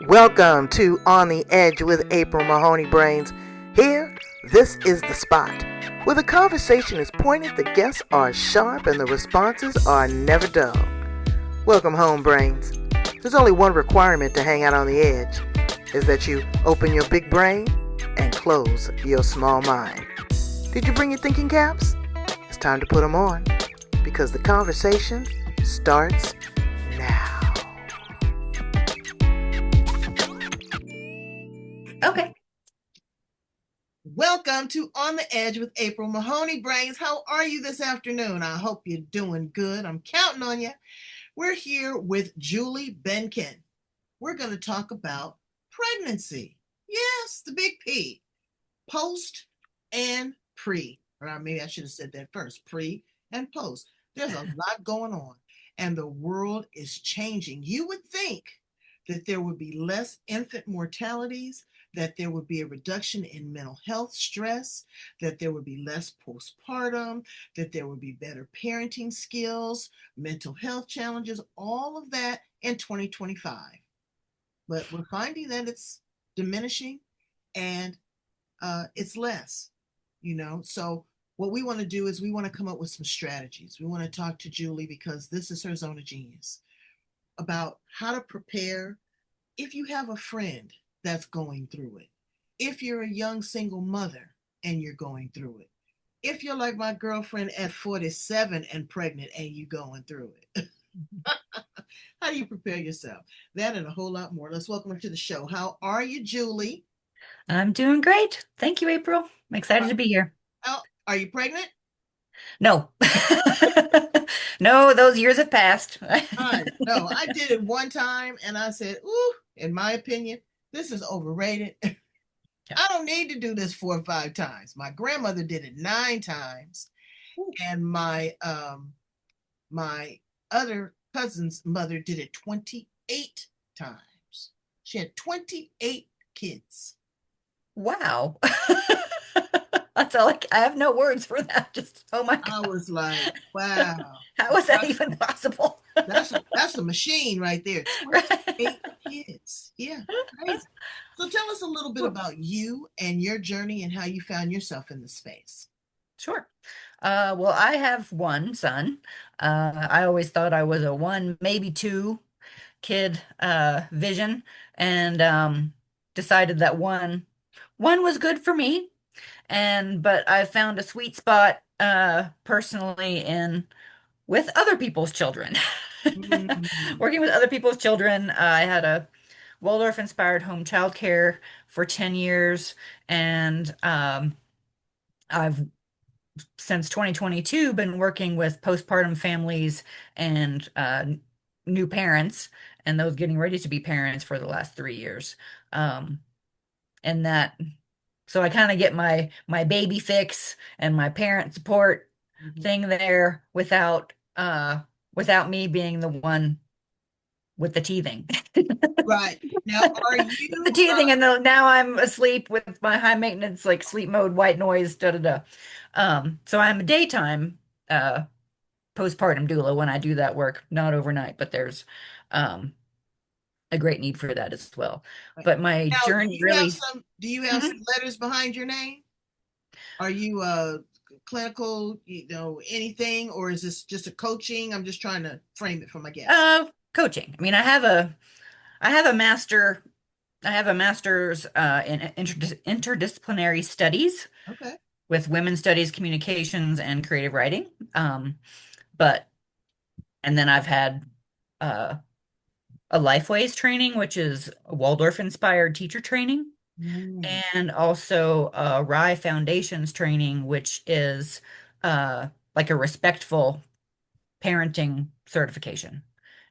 Welcome to On the Edge with April Mahoney Brains. Here, this is the spot where the conversation is pointed, the guests are sharp, and the responses are never dull. Welcome home, Brains. There's only one requirement to hang out on the edge, is that you open your big brain and close your small mind. Did you bring your thinking caps? It's time to put them on, because the conversation starts now. Okay. Welcome to On the Edge with April Mahoney Brains. How are you this afternoon? I hope you're doing good. I'm counting on you. We're here with Julie Behnken. We're going to talk about pregnancy. Yes, the big P. Post and pre. Or maybe I should have said that first. Pre and post. There's a lot going on, and the world is changing. You would think that there would be less infant mortalities, that there would be a reduction in mental health stress, that there would be less postpartum, that there would be better parenting skills, mental health challenges, all of that in 2025. But we're finding that it's diminishing and it's less, So what we want to do is we want to come up with some strategies. We want to talk to Julie, because this is her zone of genius, about how to prepare if you have a friend that's going through it, if you're a young single mother and you're going through it, if you're like my girlfriend at 47 and pregnant and you going through it. How do you prepare yourself? That and a whole lot more. Let's welcome her to the show. How are you, Julie? I'm doing great. Thank you, April. I'm excited to be here. Oh, are you pregnant? No. No, those years have passed. No, I did it one time and I said, ooh, in my opinion, this is overrated. I don't need to do this 4 or 5 times. My grandmother did it 9 times, and my other cousin's mother did it 28 times. She had 28 kids. Wow. That's all I have no words for that. Just, oh my God. I was like, wow. How is that even possible? That's a machine right there. 28 kids. Yeah, crazy. So tell us a little bit about you and your journey and how you found yourself in the space. Sure. Well, I have one son. I always thought I was a one, maybe 2 kid vision, and decided that one was good for me. But I found a sweet spot personally in with other people's children. Working with other people's children. I had a Waldorf-inspired home childcare for 10 years, and I've since 2022 been working with postpartum families and new parents and those getting ready to be parents for the last 3 years. And that So I kind of get my baby fix and my parent support thing there without me being the one with the teething. Right. Now, are you The teething and now I'm asleep with my high maintenance like sleep mode, white noise, da da da. So I'm a daytime postpartum doula when I do that work, not overnight, but there's a great need for that as well. But my now, journey really. Do you have Mhm. some letters behind your name? Are you clinical, anything, or is this just a coaching? I'm just trying to frame it for my guest. Coaching. I mean, I have a master, I have a master's in interdisciplinary studies Okay. with women's studies, communications, and creative writing. But and then I've had uh, a Lifeways training, which is a Waldorf-inspired teacher training, and also a Rye Foundations training, which is like a respectful parenting certification,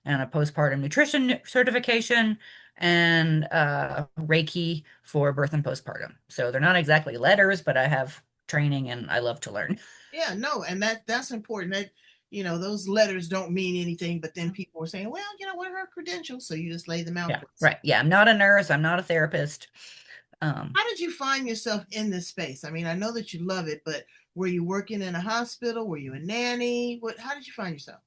and a postpartum nutrition certification, and Reiki for birth and postpartum. So they're not exactly letters, but I have training and I love to learn. Yeah, no, and that's important. That those letters don't mean anything, but then people are saying, well, what are her credentials? So you just lay them out. Yeah, right. Yeah, I'm not a nurse. I'm not a therapist. How did you find yourself in this space? I mean, I know that you love it, but were you working in a hospital? Were you a nanny? How did you find yourself?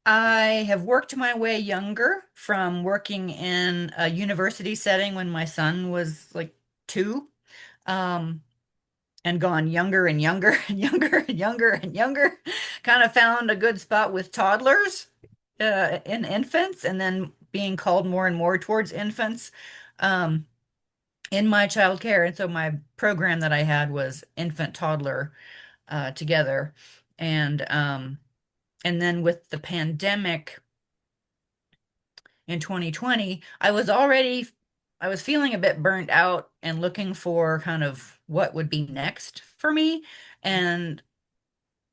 I have worked my way younger from working in a university setting when my son was like 2, um, and gone younger and younger and younger and younger and younger. Kind of found a good spot with toddlers, in infants, and then being called more and more towards infants, um, in my childcare. And so my program that I had was infant toddler, together. And then with the pandemic in 2020, I was feeling a bit burnt out and looking for kind of what would be next for me. And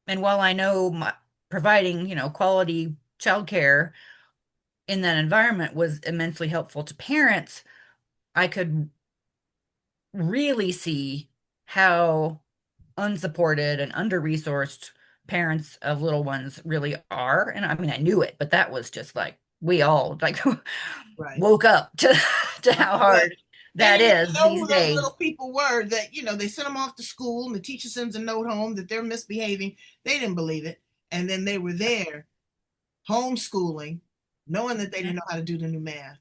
while I know providing, quality childcare in that environment was immensely helpful to parents, I could really see how unsupported and under-resourced parents of little ones really are. And I mean, I knew it, but that was just like we all like Right. woke up to how Yeah. hard They that didn't even is know these who those days. little people were that, they sent them off to school and the teacher sends a note home that they're misbehaving. They didn't believe it. And then they were there homeschooling, knowing that they didn't know how to do the new math,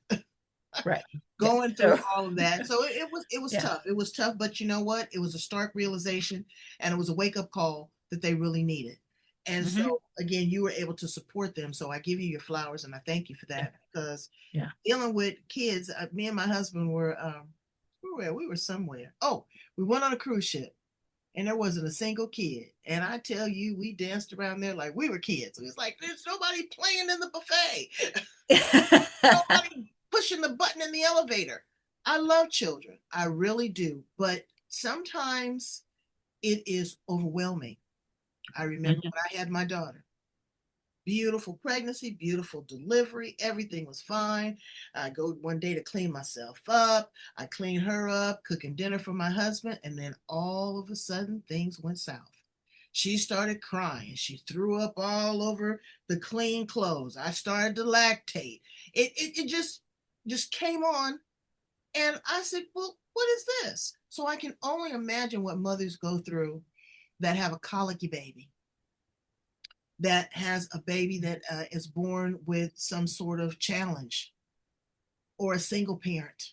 Right. Yeah. going through So, all of that. So it was yeah. tough. It was tough, but you know what? It was a stark realization and it was a wake up call that they really needed. And so Hmm. again, you were able to support them. So I give you your flowers and I thank you for Yeah. that because Yeah. dealing with kids, me and my husband were we were somewhere. Oh, we went on a cruise ship and there wasn't a single kid. And I tell you, we danced around there like we were kids. It was like there's nobody playing in the buffet. Nobody pushing the button in the elevator. I love children. I really do. But sometimes it is overwhelming. I remember Mhm. when I had my daughter. Beautiful pregnancy, beautiful delivery. Everything was fine. I go one day to clean myself up. I clean her up, cooking dinner for my husband. And then all of a sudden, things went south. She started crying. She threw up all over the clean clothes. I started to lactate. It just came on. And I said, well, what is this? So I can only imagine what mothers go through that have a colicky baby, that has a baby that is born with some sort of challenge, or a single parent,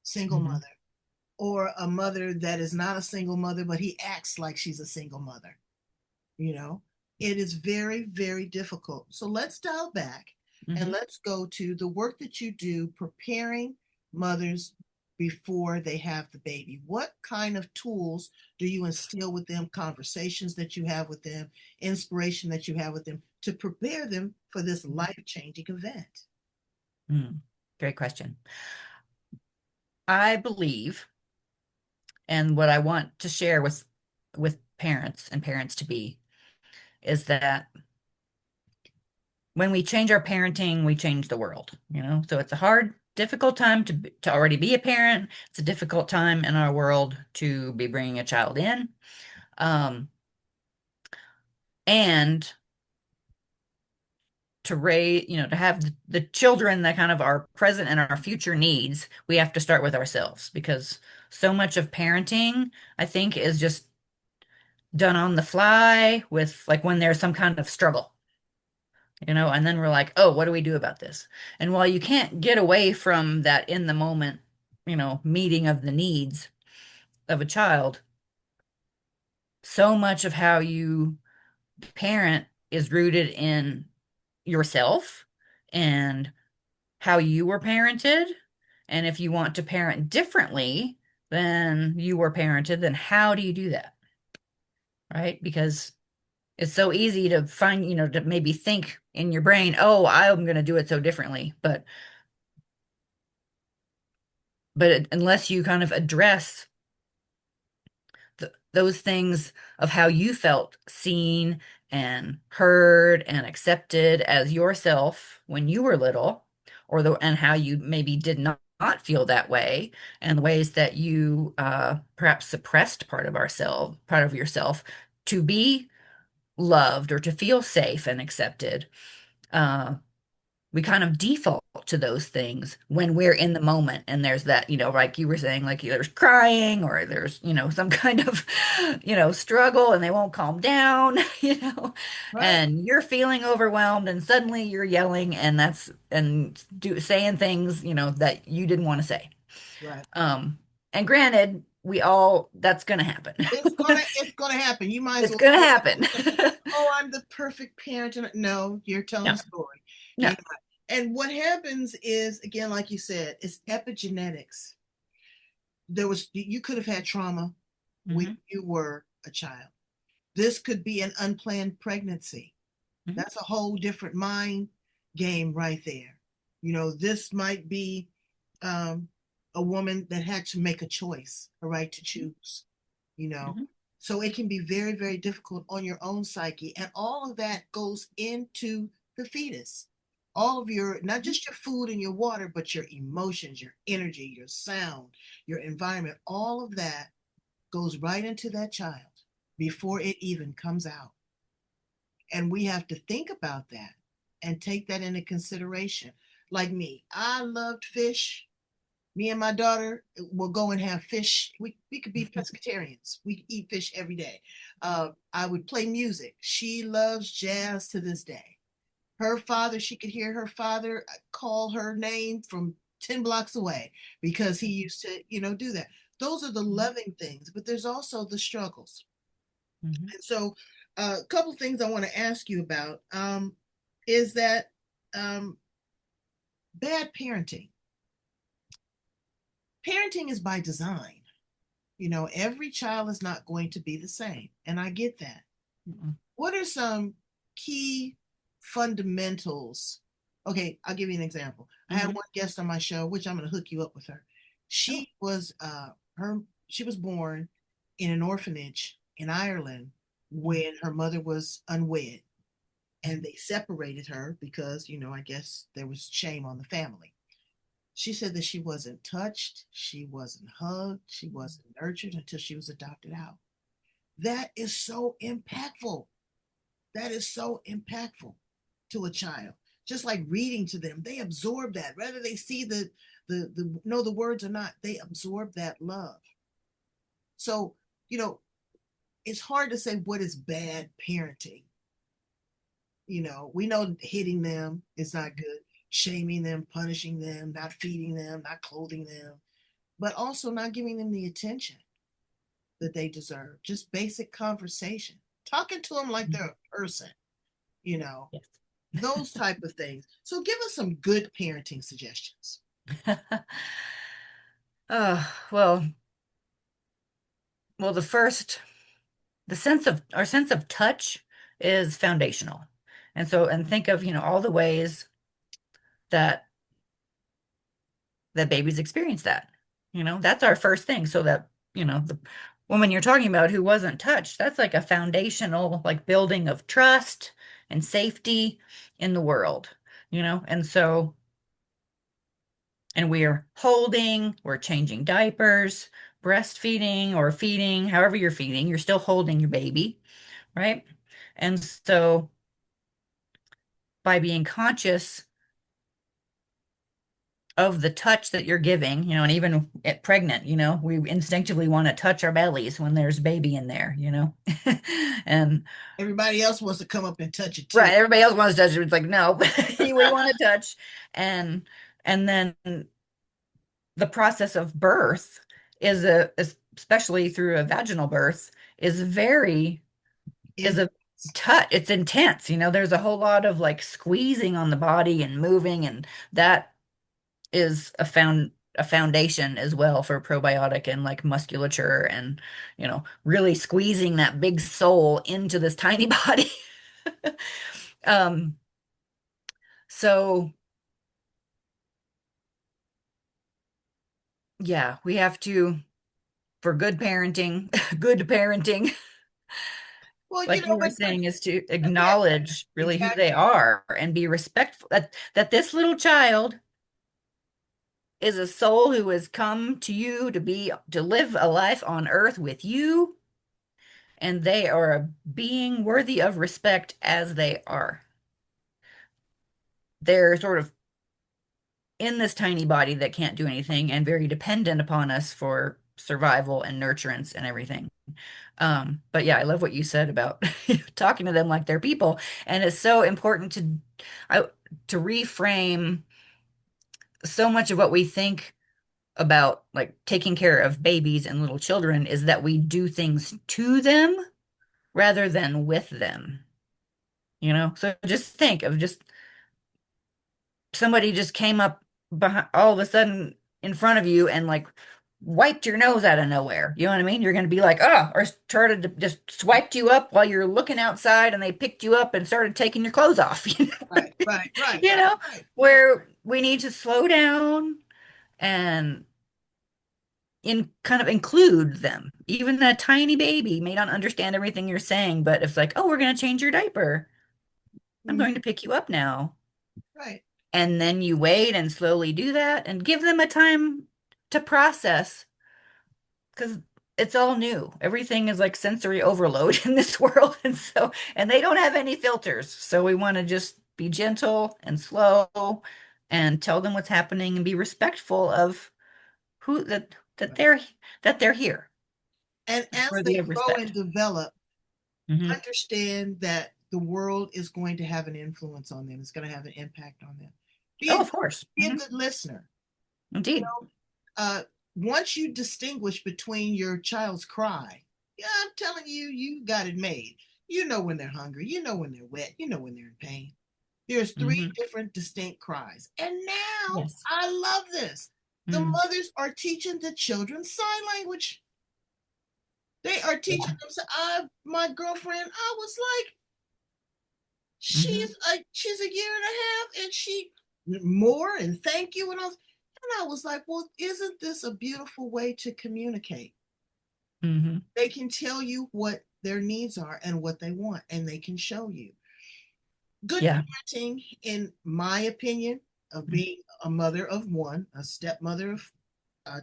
single Mhm. mother, or a mother that is not a single mother, but he acts like she's a single mother. You know, it is very, very difficult. So let's dial back and Mhm. let's go to the work that you do preparing mothers before they have the baby. What kind of tools do you instill with them, conversations that you have with them, inspiration that you have with them to prepare them for this life changing event? Mm. Great question. I believe, and what I want to share with parents and parents to be, is that when we change our parenting, we change the world, So it's a hard, difficult time to already be a parent. It's a difficult time in our world to be bringing a child in. Um, and to raise, to have the children that kind of are present in our future needs, we have to start with ourselves because so much of parenting, I think, is just done on the fly with like when there's some kind of struggle, and then we're like, oh, what do we do about this? And while you can't get away from that in the moment, meeting of the needs of a child, so much of how you parent is rooted in yourself and how you were parented. And if you want to parent differently than you were parented, then how do you do that? Right? Because it's so easy to find, to maybe think in your brain, oh, I'm going to do it so differently. Unless you kind of address those things of how you felt seen and heard and accepted as yourself when you were little, and how you maybe did not feel that way, and the ways that you perhaps suppressed part of yourself to be loved or to feel safe and accepted, uh, we kind of default to those things when we're in the moment and there's that, like you were saying, like there's crying or there's, some kind of, struggle and they won't calm down, Right, and you're feeling overwhelmed and suddenly you're yelling and saying things, that you didn't want to say. right. Um, and granted, that's gonna happen. It's gonna happen. You might as It's well gonna say, happen. "Oh, I'm the perfect parent." And no, you're telling No, a story. no. You're not. And what happens is, again, like you said, it's epigenetics. You could have had trauma when Hmm. you were a child. This could be an unplanned pregnancy. Hmm. That's a whole different mind game right there. This might be um, a woman that had to make a choice, a right to choose, you know. Hmm. So it can be very, very difficult on your own psyche. And all of that goes into the fetus. All of not just your food and your water, but your emotions, your energy, your sound, your environment, all of that goes right into that child before it even comes out. And we have to think about that and take that into consideration. Like me, I loved fish. Me and my daughter will go and have fish. We could be pescatarians. We eat fish every day. I would play music. She loves jazz to this day. Her father, she could hear her father call her name from 10 blocks away because he used to, do that. Those are the loving things, but there's also the struggles. Hmm. And so, a couple things I want to ask you about is that um, bad parenting. Parenting is by design. Every child is not going to be the same, and I get that. Hmm. What are some key fundamentals? Okay, I'll give you an example. I had Hmm. one guest on my show, which I'm going to hook you up with her. Oh. Her she was born in an orphanage in Ireland Mm-hmm. when her mother was unwed, and they separated her because, I guess there was shame on the family. She said that she wasn't touched, she wasn't hugged, she wasn't nurtured until she was adopted out. That is so impactful. That is so impactful to a child. Just like reading to them, they absorb that. Whether they see the know the words or not, they absorb that love. So, you know, it's hard to say what is bad parenting. We know hitting them is not good, shaming them, punishing them, not feeding them, not clothing them, but also not giving them the attention that they deserve. Just basic conversation, talking to them like they're a person, you know, Yes. those type of things. So give us some good parenting suggestions. Well, the first, our sense of touch is foundational. And think of, all the ways that babies experience that. That's our first thing. So that, the woman you're talking about who wasn't touched, that's like a foundational, like building of trust and safety in the world, And so, and we're changing diapers, breastfeeding or feeding, however you're feeding, you're still holding your baby, right? And so by being conscious of the touch that you're giving, and even at pregnant, we instinctively want to touch our bellies when there's baby in there, And Everybody else wants to come up and touch it too. right, everybody else wants to touch it. It's like, no, we want to touch. And then the process of birth especially through a vaginal birth, is very is In a touch. It's intense. There's a whole lot of like squeezing on the body and moving, and that is a foundation as well for probiotic and like musculature and really squeezing that big soul into this tiny body. Um, so yeah, we have to, for good parenting, good parenting, well, like you were but saying, is to yeah, acknowledge really who they exactly. are and be respectful that this little child is a soul who has come to you to live a life on earth with you, and they are a being worthy of respect as they are. They're sort of in this tiny body that can't do anything and very dependent upon us for survival and nurturance and everything. But yeah, I love what you said about talking to them like they're people. And it's so important I, to reframe so much of what we think about like taking care of babies and little children is that we do things to them rather than with them, you know? So just think of just somebody just came up behind all of a sudden in front of you and like wiped your nose out of nowhere. You know what I mean? You're going to be like, oh, or started to just swiped you up while you're looking outside and they picked you up and started taking your clothes off. Right, right, right, You right, know, right. where we need to slow down and kind of include them. Even that tiny baby may not understand everything you're saying, but if like, oh, we're going to change your diaper. I'm Mhm. going to pick you up now. Right. And then you wait and slowly do that and give them a time to process because it's all new. Everything is like sensory overload in this world. And they don't have any filters. So we want to just be gentle and slow and tell them what's happening and be respectful of who that Right. they're here, And as worthy they of grow and respect. develop, Hmm. understand that the world is going to have an influence on them. It's going to have an impact on them. Be Oh, a of course. be a good listener. You Indeed. know, once you distinguish between your child's cry, yeah, I'm telling you, you got it made. You know when they're hungry. You know when they're wet. You know when they're in pain. There's three Hmm. different distinct cries. And now Yes. I love this. The Mm. mothers are teaching the children sign language. They are teaching Yeah. them. So my girlfriend, I was like, Hmm. she's a year and a half, and she more and thank you and all. And I was like, well, isn't this a beautiful way to communicate? Hmm. They can tell you what their needs are and what they want, and they can show you. Good Yeah. parenting, in my opinion, of being a mother of one, a stepmother of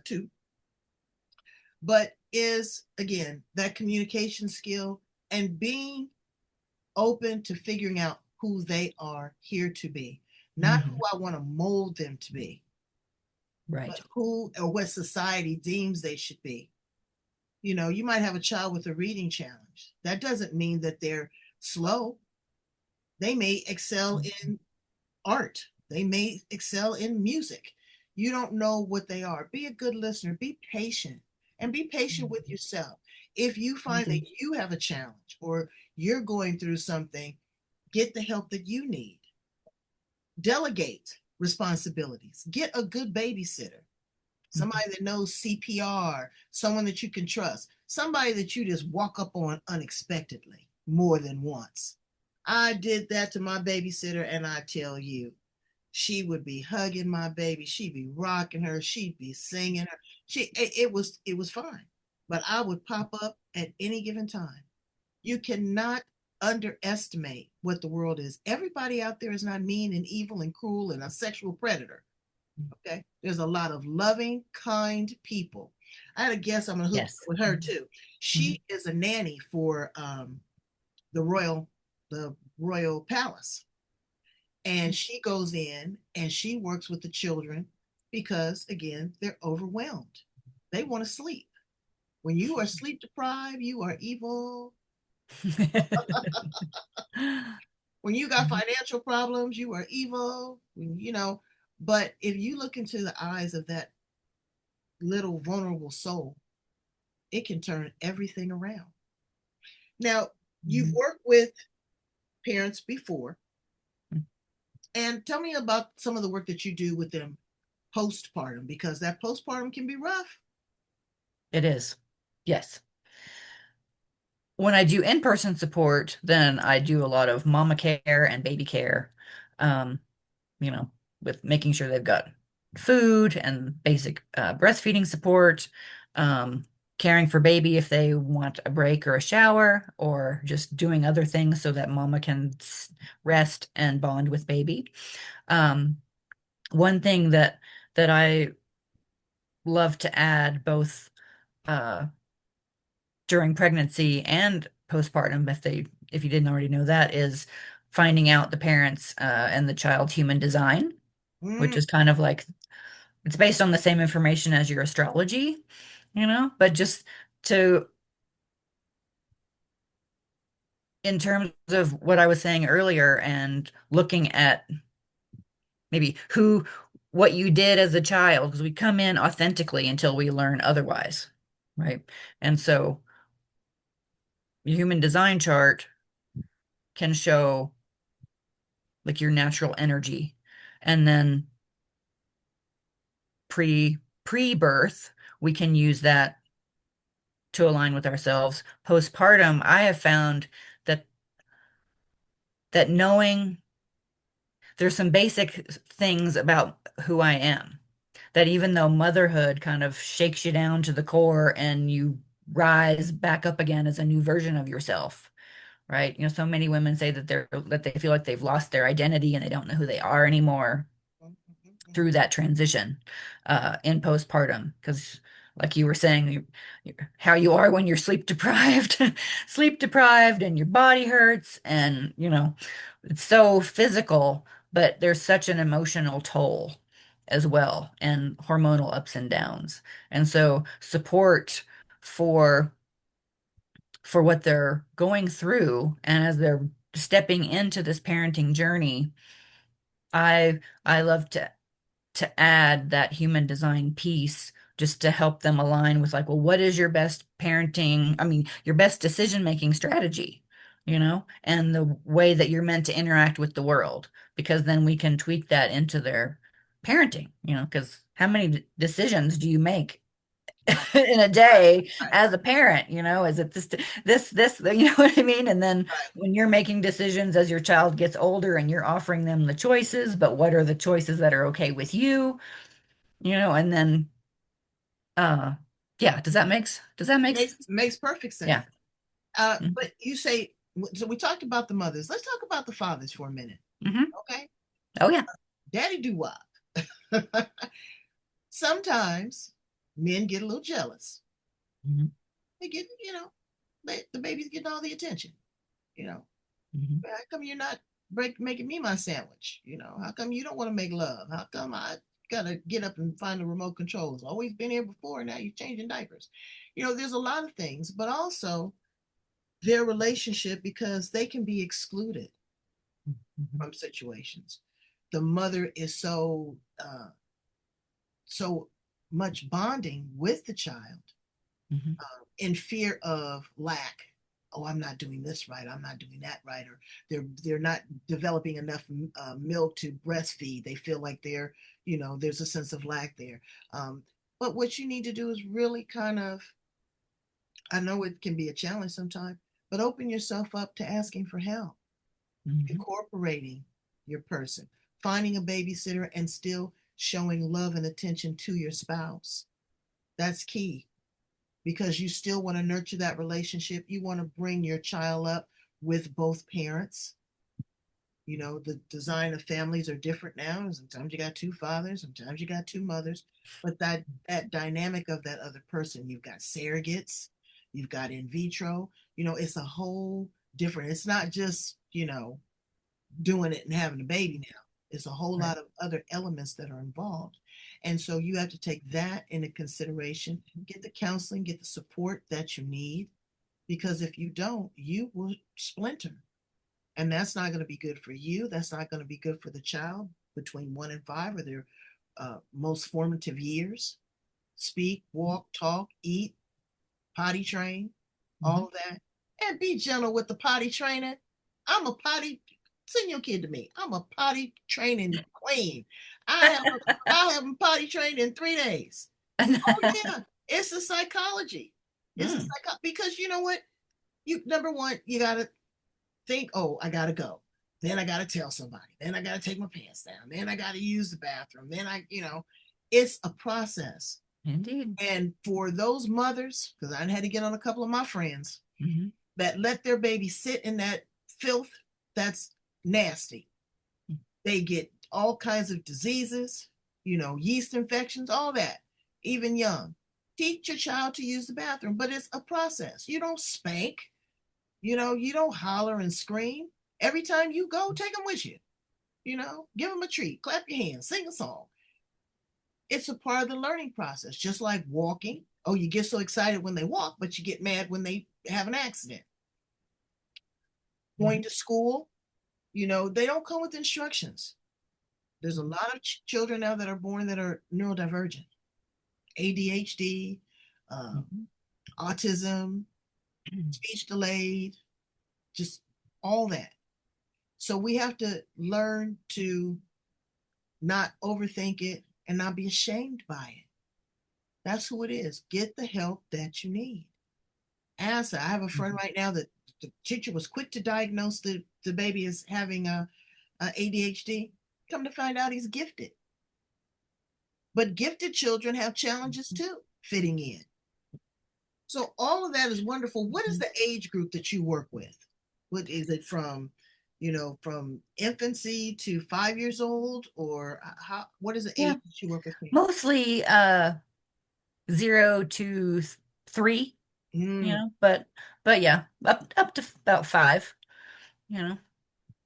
two, but is again that communication skill and being open to figuring out who they are here to be, not who Hmm. I want to mold them to be, but Right. who or what society deems they should be. You know, you might have a child with a reading challenge. That doesn't mean that they're slow. They may excel in art, they may excel in music. You don't know what they are. Be a good listener, be patient, and be patient with yourself. If you find that Hmm. you have a challenge or you're going through something, get the help that you need. Delegate responsibilities. Get a good babysitter, somebody that knows CPR, someone that you can trust, somebody that you just walk up on unexpectedly more than once. I did that to my babysitter, and I tell you, she would be hugging my baby, she'd be rocking her, she'd be singing her. It was fine, but I would pop up at any given time. You cannot underestimate what the world is. Everybody out there is not mean and evil and cruel and a sexual predator. Okay. There's a lot of loving, kind people. I had a guest, I'm going to hook Yes. up with her too. Hmm. She is a nanny for the royal, the royal palace. And she goes in and she works with the children because, again, they're overwhelmed. They want to sleep. When you are sleep deprived, you are evil. When you got financial problems, you are evil. But if you look into the eyes of that little vulnerable soul, it can turn everything around. Now, you've Mhm. worked with parents before, and tell me about some of the work that you do with them postpartum, because that postpartum can be rough. It is. Yes. When I do in-person support, then I do a lot of mama care and baby care. Um, you know, with making sure they've got food and basic breastfeeding support, um, caring for baby if they want a break or a shower, or just doing other things so that mama can rest and bond with baby. Um, One thing that I love to add both uh, during pregnancy and postpartum, if you didn't already know that, is finding out the parents and the child's human design. which Mm, is kind of like it's based on the same information as your astrology, but just to, in terms of what I was saying earlier and looking at maybe what you did as a child, because we come in authentically until we learn otherwise, right? And so your human design chart can show like your natural energy. And then pre-birth, we can use that to align with ourselves. Postpartum, I have found that knowing there's some basic things about who I am, that even though motherhood kind of shakes you down to the core and you rise back up again as a new version of yourself, right? So many women say that they feel like they've lost their identity and they don't know who they are anymore mhm, mhm. through that transition in postpartum. Because, like you were saying, how you are when you're sleep deprived, sleep deprived, and your body hurts, and it's so physical, but there's such an emotional toll as well, and hormonal ups and downs. And so, support for what they're going through, and as they're stepping into this parenting journey, I love to add that human design piece just to help them align with like, well, what is your best parenting, I mean, your best decision making strategy, and the way that you're meant to interact with the world, because then we can tweak that into their parenting, because how many decisions do you make Right, in a right, day right, as a parent? Is it this, you know what I mean? And then right. when you're making decisions as your child gets older and you're offering them the choices, but what are the choices that are okay with you? And then uh yeah, Makes perfect yeah. sense. Mm-hmm. But you say so. We talked about the mothers. Let's talk about the fathers for a minute, Mm-hmm. okay? Oh yeah. Daddy do wop. Sometimes men get a little jealous. Mm-hmm. They get, the baby's getting all the attention. You know, Mm-hmm. how come you're not making me my sandwich? How come you don't want to make love? How come I gotta get up and find the remote control? It's always been here before. Now you're changing diapers. There's a lot of things, but also their relationship because they can be excluded Mm-hmm. from situations. The mother is so much bonding with the child Mm-hmm. in fear of lack. Oh, I'm not doing this right. I'm not doing that right. Or they're not developing enough milk to breastfeed. They feel like there's a sense of lack there. But what you need to do is really kind of, I know it can be a challenge sometimes, but open yourself up to asking for help, Mm-hmm. incorporating your person, finding a babysitter, and still showing love and attention to your spouse. That's key because you still want to nurture that relationship. You want to bring your child up with both parents. The design of families are different now. Sometimes you got two fathers, sometimes you got two mothers, but that dynamic of that other person, you've got surrogates, you've got in vitro, it's a whole different. It's not just, doing it and having a baby now. It's a whole Right. lot of other elements that are involved. And so you have to take that into consideration, get the counseling, get the support that you need, because if you don't, you will splinter. And that's not going to be good for you. That's not going to be good for the child between 1 and 5 or their most formative years. Speak, walk, talk, eat, potty train, Mm-hmm. all of that. And be gentle with the potty training. I'm a potty, send your kid to me. I'm a potty training queen. I'll have them potty trained in 3 days. Oh yeah, it's the psychology. It's a Mm. because you know what? You number one, you gotta think, oh, I gotta go. Then I gotta tell somebody. Then I gotta take my pants down. Then I gotta use the bathroom. It's a process. Indeed. And for those mothers, because I had to get on a couple of my friends Mm-hmm. that let their baby sit in that filth, that's nasty. They get all kinds of diseases, yeast infections, all that, even young. Teach your child to use the bathroom, but it's a process. You don't spank, you don't holler and scream. Every time you go, take them with you. Give them a treat, clap your hands, sing a song. It's a part of the learning process, just like walking. Oh, you get so excited when they walk, but you get mad when they have an accident. Going to school, they don't come with instructions. There's a lot of children now that are born that are neurodivergent, ADHD, um, Mhm. autism, speech delayed, just all that. So we have to learn to not overthink it and not be ashamed by it. That's who it is. Get the help that you need. As I have a friend Mhm. right now that the teacher was quick to diagnose the baby as having a ADHD. Come to find out he's gifted. But gifted children have challenges too, fitting in. So all of that is wonderful. What is Mhm. the age group that you work with? What is it from infancy to 5 years old, or what is the Yeah, age that you work with here? mostly 0 to 3, Mm, but yeah, up to about 5, you know.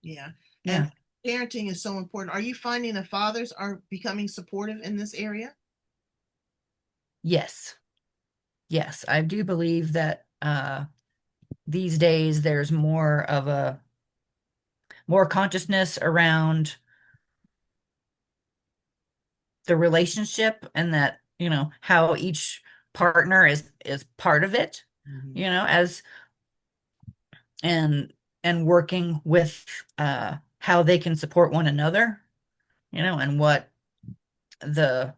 yeah. And Yeah. parenting is so important. Are you finding that fathers are becoming supportive in this area? Yes. Yes, I do believe that these days there's more consciousness around the relationship and that, how each partner is part of it, Mhm. as and and working with how they can support one another, and what the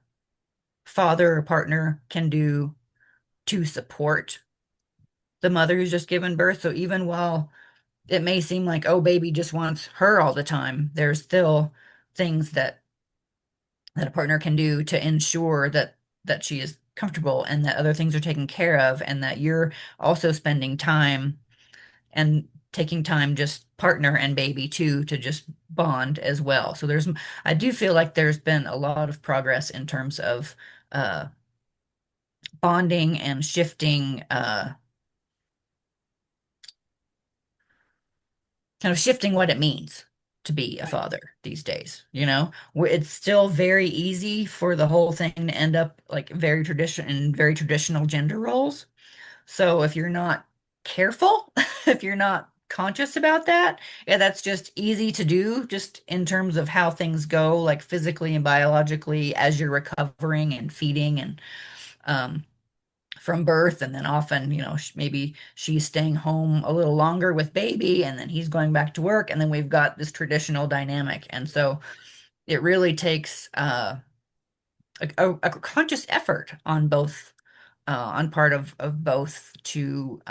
father or partner can do to support the mother who's just given birth. So even while it may seem like, oh, baby just wants her all the time, there's still things that a partner can do to ensure that she is comfortable and that other things are taken care of and that you're also spending time and taking time just partner and baby too to just bond as well. So I do feel like there's been a lot of progress in terms of uh bonding and shifting kind of shifting what it means to be a Right. father these days, where it's still very easy for the whole thing to end up like very traditional gender roles. So if you're not careful, if you're not conscious about that, yeah, that's just easy to do just in terms of how things go, like physically and biologically as you're recovering and feeding and um from birth, and then often, maybe she's staying home a little longer with baby and then he's going back to work, and then we've got this traditional dynamic. And so it really takes a conscious effort on both on part of both to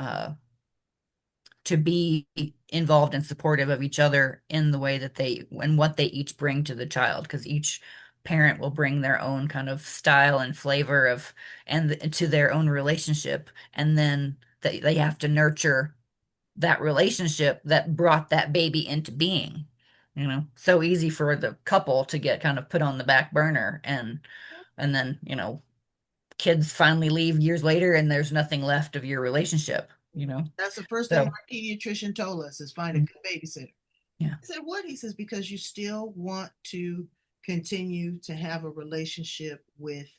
be involved and supportive of each other in the way that they and what they each bring to the child, because each parent will bring their own kind of style and flavor of to their own relationship, and then they have to nurture that relationship that brought that baby into being. So easy for the couple to get kind of put on the back burner, and then, kids finally leave years later and there's nothing left of your relationship. That's the first thing So, our pediatrician told us is find a mm, good babysitter. yeah. I said, what? He says, because you still want to continue to have a relationship with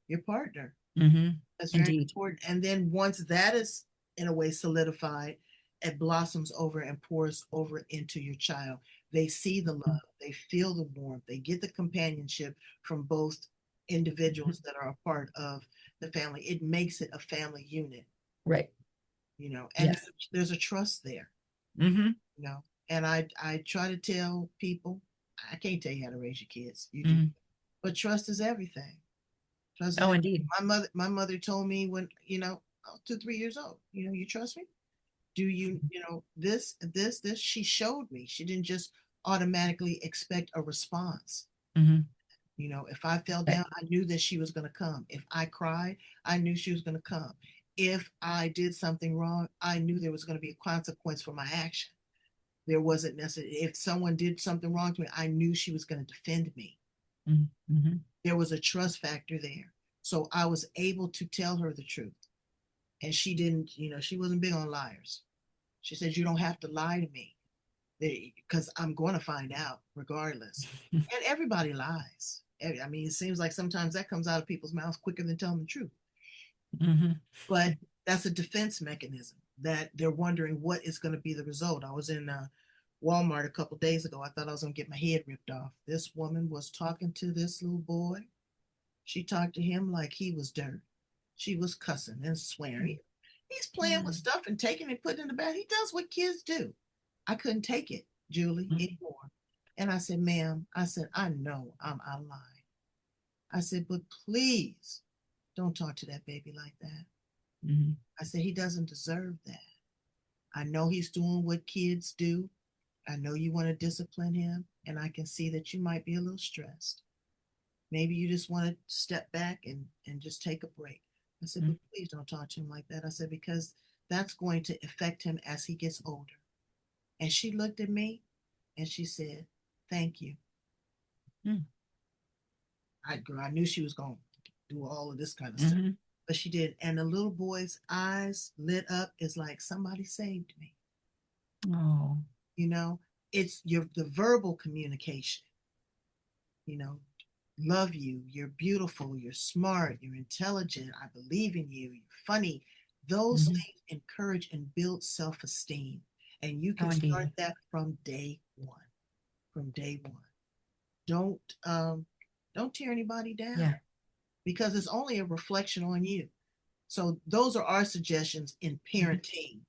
your partner. Hmm. That's very Indeed. important. And then once that is in a way solidified, it blossoms over and pours over into your child. They see the love, they feel the warmth, they get the companionship from both individuals Mhm. that are a part of the family. It makes it a family unit, Right. and Yes. there's a trust there, Hmm. you know. And I try to tell people, I can't tell you how to raise your kids. You do, Hmm. but trust is everything. Trust is Oh, everything. indeed. My mother told me when, 2, 3 years old, you trust me? Do you, this? She showed me. She didn't just automatically expect a response. Hmm. If I fell Right. down, I knew that she was going to come. If I cried, I knew she was going to come. If I did something wrong, I knew there was going to be a consequence for my action. There wasn't necessarily, if someone did something wrong to me, I knew she was going to defend me. Hmm. There was a trust factor there. So I was able to tell her the truth. And she didn't, she wasn't big on liars. She said, you don't have to lie to me. Because I'm going to find out regardless. And everybody lies. I mean, it seems like sometimes that comes out of people's mouths quicker than telling the truth. Hmm. But that's a defense mechanism that they're wondering what is going to be the result. I was in Walmart a couple days ago. I thought I was going to get my head ripped off. This woman was talking to this little boy. She talked to him like he was dirt. She was cussing and swearing. He's playing with stuff and taking it, putting it in the bag. He does what kids do. I couldn't take it, Julie, anymore. And I said, ma'am, I said, I know I'm out of line. I said, but please don't talk to that baby like that. Hmm. I said, he doesn't deserve that. I know he's doing what kids do. I know you want to discipline him, and I can see that you might be a little stressed. Maybe you just want to step back and just take a break. I said, but please don't talk to him like that. I said, because that's going to affect him as he gets older. And she looked at me and she said, thank you. I knew she was going to do all of this kind of stuff, Hmm. but she did. And the little boy's eyes lit up. It's like somebody saved me. Oh. You know, it's the verbal communication, you know, love you, you're beautiful, you're smart, you're intelligent, I believe in you, you're funny. Those Hmm. things encourage and build self-esteem. And you Oh, can start indeed. that from day one. From day one. Don't don't tear anybody down Yeah. because it's only a reflection on you. So those are our suggestions in Mhm. parenting.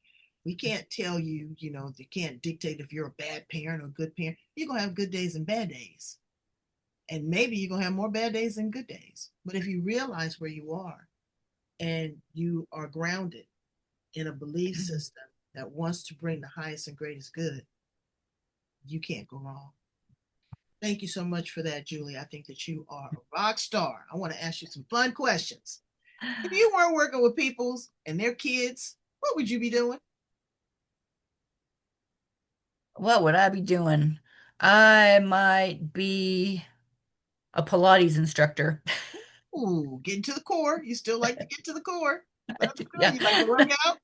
We can't tell you, you can't dictate if you're a bad parent or a good parent. You're gonna have good days and bad days. And maybe you're gonna have more bad days than good days. But if you realize where you are and you are grounded in a belief system that wants to bring the highest and greatest good, you can't go wrong. Thank you so much for that, Julie. I think that you are a rock star. I want to ask you some fun questions. If you weren't working with peoples and their kids, what would you be doing? What would I be doing? I might be a Pilates instructor. Ooh, getting to the core. You still like to get to the core. That's good. Yeah. You like to work out?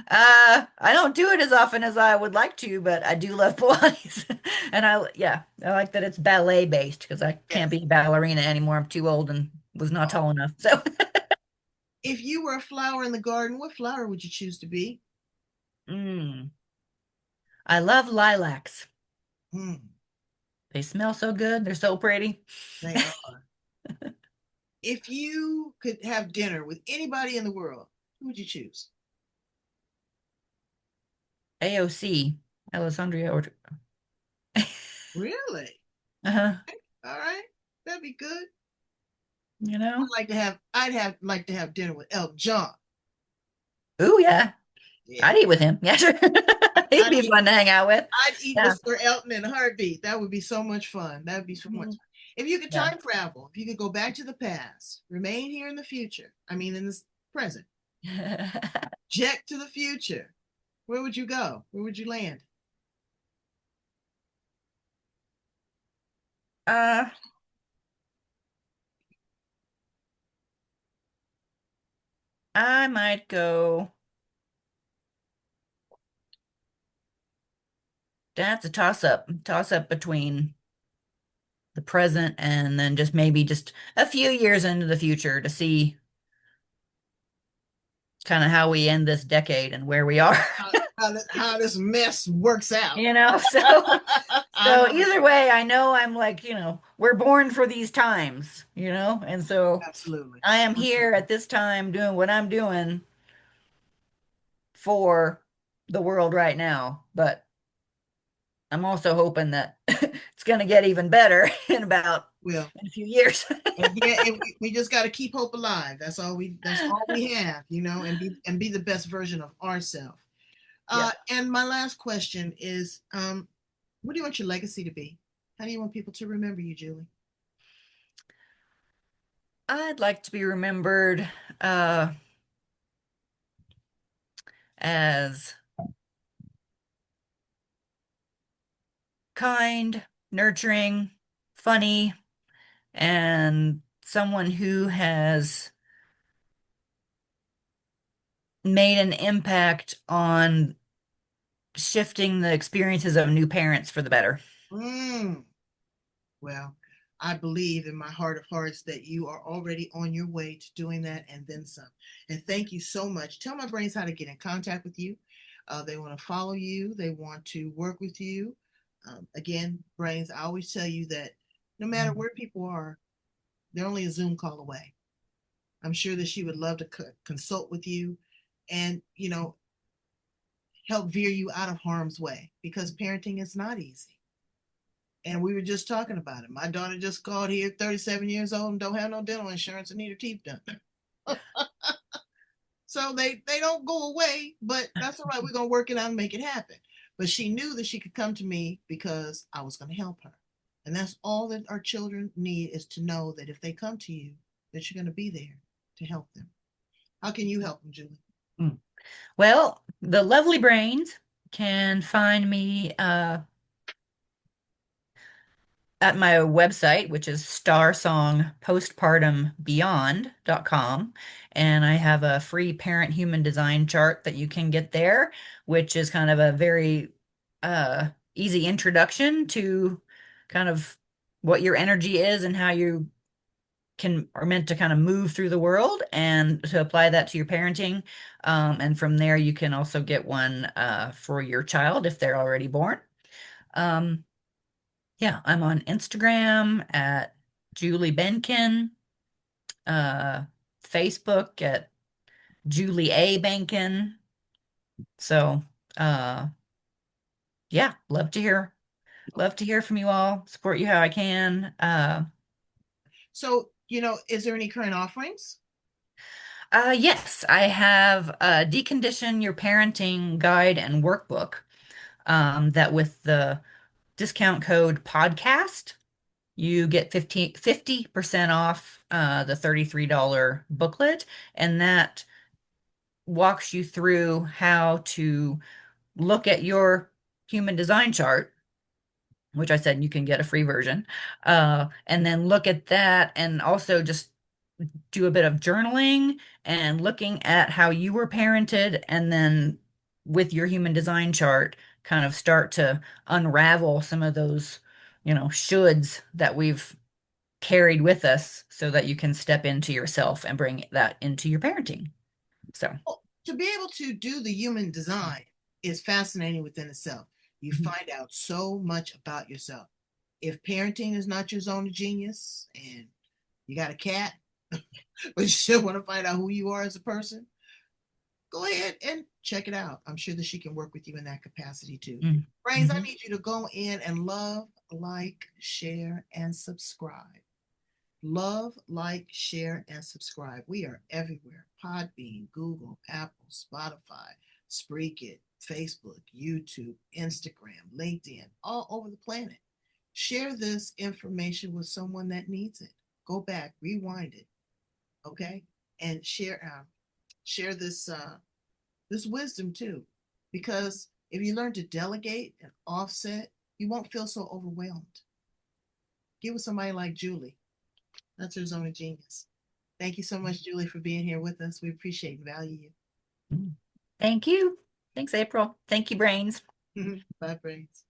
I don't do it as often as I would like to, but I do love Pilates. And yeah, I like that it's ballet based because I can't Yes. be a ballerina anymore. I'm too old and was not Oh. tall enough. So, If you were a flower in the garden, what flower would you choose to be? mm, I love lilacs. Hmm, They smell so good. They're so pretty. they are. If you could have dinner with anybody in the world, who would you choose? AOC, Alessandria, or Really? uh-huh, All right. That'd be good. you know? I'd like to have dinner with Elton John. Ooh, yeah. Yeah. I'd eat with him. Yeah, sure. He'd I'd be eat fun to hang out with. I'd eat Yeah. with Sir Elton in a heartbeat. That would be so much fun. That would be so much Mhm. fun. If you could Yeah. time travel, if you could go back to the past, remain here in the future, I mean in the present, jet to the future, where would you go? Where would you land? Uh, I might go. That's a toss up between the present and then just maybe just a few years into the future to see kind of how we end this decade and where we are. How this mess works out. You know, I so know. either way, I know I'm like, we're born for these times, and so Absolutely. I am here Absolutely. at this time doing what I'm doing for the world right now, but I'm also hoping that it's going to get even better Well, in a few years. and yeah, and we just got to keep hope alive. That's all we have, and be the best version of ourselves. Yeah. And my last question is, what do you want your legacy to be? How do you want people to remember you, Julie? I'd like to be remembered uh as kind, nurturing, funny, and someone who has made an impact on shifting the experiences of new parents for the better. Mm. Well, I believe in my heart of hearts that you are already on your way to doing that and then some. And thank you so much. Tell my brains how to get in contact with you. They want to follow you, they want to work with you. Again, brains, I always tell you that no matter where people are, they're only a Zoom call away. I'm sure that she would love to consult with you and, help veer you out of harm's way because parenting is not easy. And we were just talking about it. My daughter just called here, 37 years old, and don't have no dental insurance and need her teeth done. So they don't go away, but that's all right. We're gonna work it out and make it happen. But she knew that she could come to me because I was gonna help her. And that's all that our children need is to know that if they come to you, that you're gonna be there to help them. How can you help them, Julie? Mm. Well, the lovely brains can find me at my website, which is starsongpostpartumbeyond.com. And I have a free parent human design chart that you can get there, which is kind of a very easy introduction to kind of what your energy is and how you can are meant to kind of move through the world and to apply that to your parenting. And from there, you can also get one for your child if they're already born. Um, yeah, I'm on Instagram at Julie Behnken, uh, Facebook at Julie A. Behnken. So, uh, yeah, love to hear from you all. Support you how I can. So, is there any current offerings? Yes, I have a Decondition Your Parenting Guide and Workbook. That with the discount code podcast. You get 50% off the $33 booklet, and that walks you through how to look at your human design chart, which I said you can get a free version, and then look at that and also just do a bit of journaling and looking at how you were parented, and then with your human design chart, kind of start to unravel some of those, shoulds that we've carried with us so that you can step into yourself and bring that into your parenting. So, Well, to be able to do the human design is fascinating within itself. You mhm. find out so much about yourself. If parenting is not your zone of genius and you got a cat, but you still want to find out who you are as a person, go ahead and check it out. I'm sure that she can work with you in that capacity too. Brains, I Mm-hmm. need you to go in and love, like, share, and subscribe. Love, like, share, and subscribe. We are everywhere. Podbean, Google, Apple, Spotify, Spreaker, Facebook, YouTube, Instagram, LinkedIn, all over the planet. Share this information with someone that needs it. Go back, rewind it, okay? And share this wisdom too. Because if you learn to delegate and offset, you won't feel so overwhelmed. Get with somebody like Julie. That's her zone of genius. Thank you so much, Julie, for being here with us. We appreciate and value Thank you. Thanks, April. Thank you, Brains. you. Bye, Brains.